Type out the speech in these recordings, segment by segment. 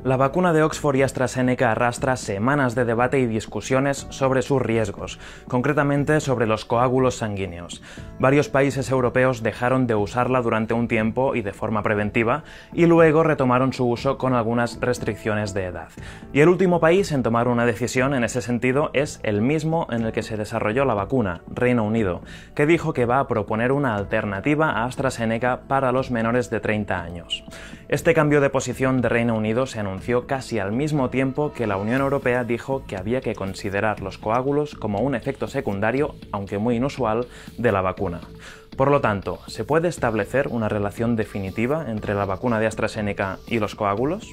La vacuna de Oxford y AstraZeneca arrastra semanas de debate y discusiones sobre sus riesgos, concretamente sobre los coágulos sanguíneos. Varios países europeos dejaron de usarla durante un tiempo y de forma preventiva, y luego retomaron su uso con algunas restricciones de edad. Y el último país en tomar una decisión en ese sentido es el mismo en el que se desarrolló la vacuna, Reino Unido, que dijo que va a proponer una alternativa a AstraZeneca para los menores de 30 años. Este cambio de posición de Reino Unido se anunció casi al mismo tiempo que la Unión Europea dijo que había que considerar los coágulos como un efecto secundario, aunque muy inusual, de la vacuna. Por lo tanto, ¿se puede establecer una relación definitiva entre la vacuna de AstraZeneca y los coágulos?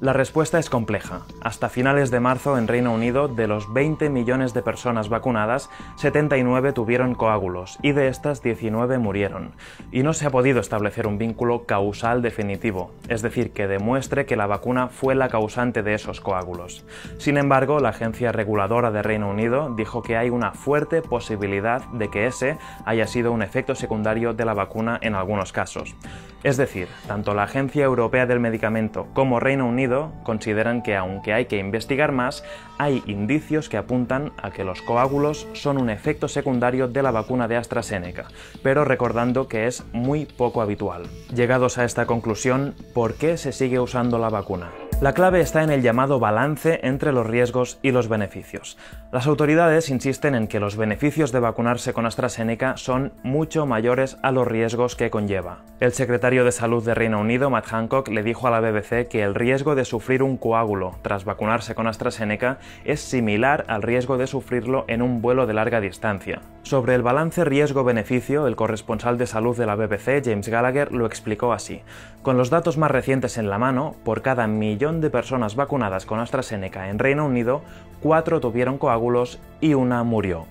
La respuesta es compleja. Hasta finales de marzo en Reino Unido, de los 20 millones de personas vacunadas, 79 tuvieron coágulos y de estas 19 murieron. Y no se ha podido establecer un vínculo causal definitivo, es decir, que demuestre que la vacuna fue la causante de esos coágulos. Sin embargo, la agencia reguladora de Reino Unido dijo que hay una fuerte posibilidad de que ese haya sido un efecto secundario de la vacuna en algunos casos. Es decir, tanto la Agencia Europea del Medicamento como Reino Unido consideran que, aunque hay que investigar más, hay indicios que apuntan a que los coágulos son un efecto secundario de la vacuna de AstraZeneca, pero recordando que es muy poco habitual. Llegados a esta conclusión, ¿por qué se sigue usando la vacuna? La clave está en el llamado balance entre los riesgos y los beneficios. Las autoridades insisten en que los beneficios de vacunarse con AstraZeneca son mucho mayores a los riesgos que conlleva. El secretario de Salud de Reino Unido, Matt Hancock, le dijo a la BBC que el riesgo de sufrir un coágulo tras vacunarse con AstraZeneca es similar al riesgo de sufrirlo en un vuelo de larga distancia. Sobre el balance riesgo-beneficio, el corresponsal de salud de la BBC, James Gallagher, lo explicó así. Con los datos más recientes en la mano, por cada millón de personas vacunadas con AstraZeneca en Reino Unido, 4 tuvieron coágulos y 1 murió.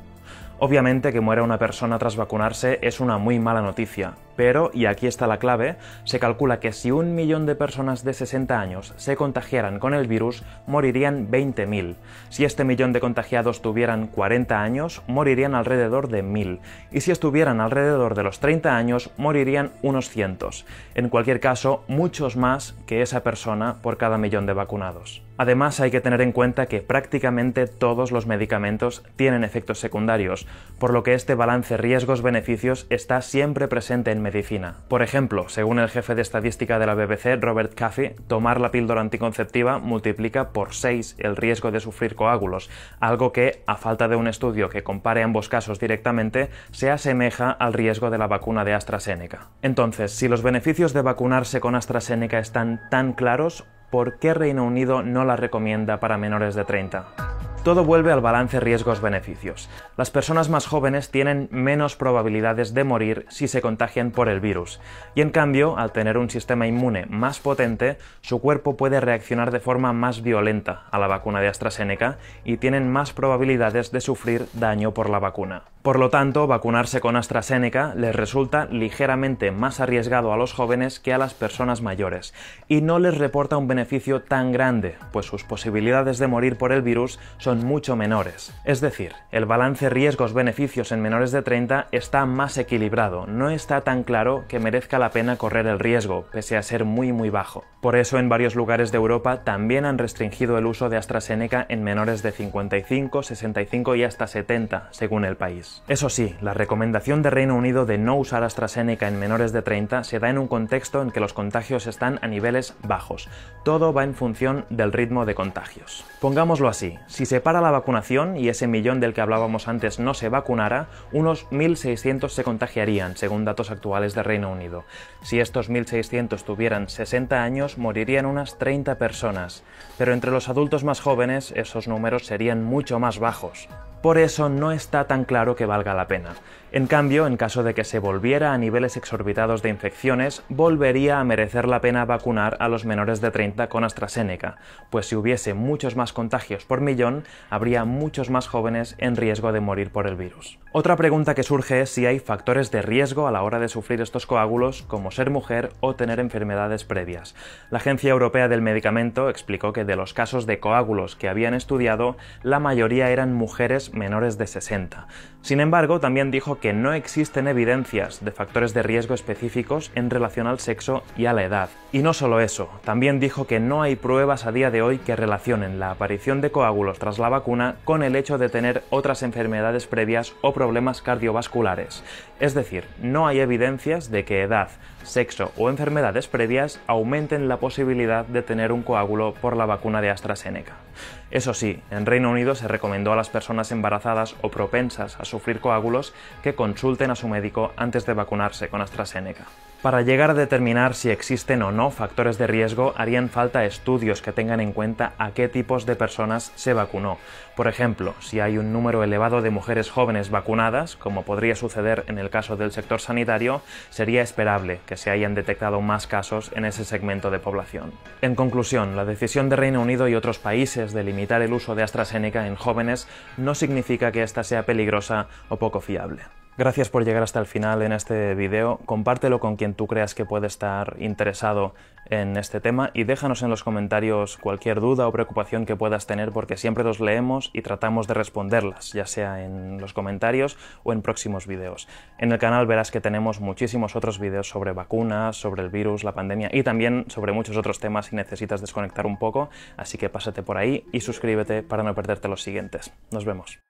Obviamente que muera una persona tras vacunarse es una muy mala noticia, pero, y aquí está la clave, se calcula que si 1 millón de personas de 60 años se contagiaran con el virus, morirían 20.000. Si este millón de contagiados tuvieran 40 años, morirían alrededor de 1.000. Y si estuvieran alrededor de los 30 años, morirían unos cientos. En cualquier caso, muchos más que esa persona por cada millón de vacunados. Además, hay que tener en cuenta que prácticamente todos los medicamentos tienen efectos secundarios, por lo que este balance riesgos-beneficios está siempre presente en medicina. Por ejemplo, según el jefe de estadística de la BBC, Robert Caffey, tomar la píldora anticonceptiva multiplica por 6 el riesgo de sufrir coágulos, algo que, a falta de un estudio que compare ambos casos directamente, se asemeja al riesgo de la vacuna de AstraZeneca. Entonces, si los beneficios de vacunarse con AstraZeneca están tan claros, ¿por qué Reino Unido no la recomienda para menores de 30? Todo vuelve al balance riesgos-beneficios. Las personas más jóvenes tienen menos probabilidades de morir si se contagian por el virus, y en cambio, al tener un sistema inmune más potente, su cuerpo puede reaccionar de forma más violenta a la vacuna de AstraZeneca y tienen más probabilidades de sufrir daño por la vacuna. Por lo tanto, vacunarse con AstraZeneca les resulta ligeramente más arriesgado a los jóvenes que a las personas mayores, y no les reporta un beneficio tan grande, pues sus posibilidades de morir por el virus son mucho menores. Es decir, el balance riesgos-beneficios en menores de 30 está más equilibrado, no está tan claro que merezca la pena correr el riesgo, pese a ser muy bajo. Por eso, en varios lugares de Europa también han restringido el uso de AstraZeneca en menores de 55, 65 y hasta 70, según el país. Eso sí, la recomendación de Reino Unido de no usar AstraZeneca en menores de 30 se da en un contexto en que los contagios están a niveles bajos. Todo va en función del ritmo de contagios. Pongámoslo así, si se para la vacunación y ese millón del que hablábamos antes no se vacunara, unos 1.600 se contagiarían, según datos actuales de Reino Unido. Si estos 1.600 tuvieran 60 años, morirían unas 30 personas, pero entre los adultos más jóvenes esos números serían mucho más bajos. Por eso no está tan claro que valga la pena. En cambio, en caso de que se volviera a niveles exorbitados de infecciones, volvería a merecer la pena vacunar a los menores de 30 con AstraZeneca, pues si hubiese muchos más contagios por millón, habría muchos más jóvenes en riesgo de morir por el virus. Otra pregunta que surge es si hay factores de riesgo a la hora de sufrir estos coágulos, como ser mujer o tener enfermedades previas. La Agencia Europea del Medicamento explicó que de los casos de coágulos que habían estudiado, la mayoría eran mujeres menores de 60. Sin embargo, también dijo dijo que no existen evidencias de factores de riesgo específicos en relación al sexo y a la edad. Y no solo eso, también dijo que no hay pruebas a día de hoy que relacionen la aparición de coágulos tras la vacuna con el hecho de tener otras enfermedades previas o problemas cardiovasculares. Es decir, no hay evidencias de que edad, sexo o enfermedades previas aumenten la posibilidad de tener un coágulo por la vacuna de AstraZeneca. Eso sí, en Reino Unido se recomendó a las personas embarazadas o propensas a sufrir coágulos que consulten a su médico antes de vacunarse con AstraZeneca. Para llegar a determinar si existen o no factores de riesgo, harían falta estudios que tengan en cuenta a qué tipos de personas se vacunó. Por ejemplo, si hay un número elevado de mujeres jóvenes vacunadas, como podría suceder en el caso del sector sanitario, sería esperable que se hayan detectado más casos en ese segmento de población. En conclusión, la decisión de Reino Unido y otros países de limitar el uso de AstraZeneca en jóvenes no significa que ésta sea peligrosa o poco fiable. Gracias por llegar hasta el final en este vídeo, compártelo con quien tú creas que puede estar interesado en este tema y déjanos en los comentarios cualquier duda o preocupación que puedas tener, porque siempre los leemos y tratamos de responderlas, ya sea en los comentarios o en próximos vídeos. En el canal verás que tenemos muchísimos otros vídeos sobre vacunas, sobre el virus, la pandemia y también sobre muchos otros temas si necesitas desconectar un poco, así que pásate por ahí y suscríbete para no perderte los siguientes. Nos vemos.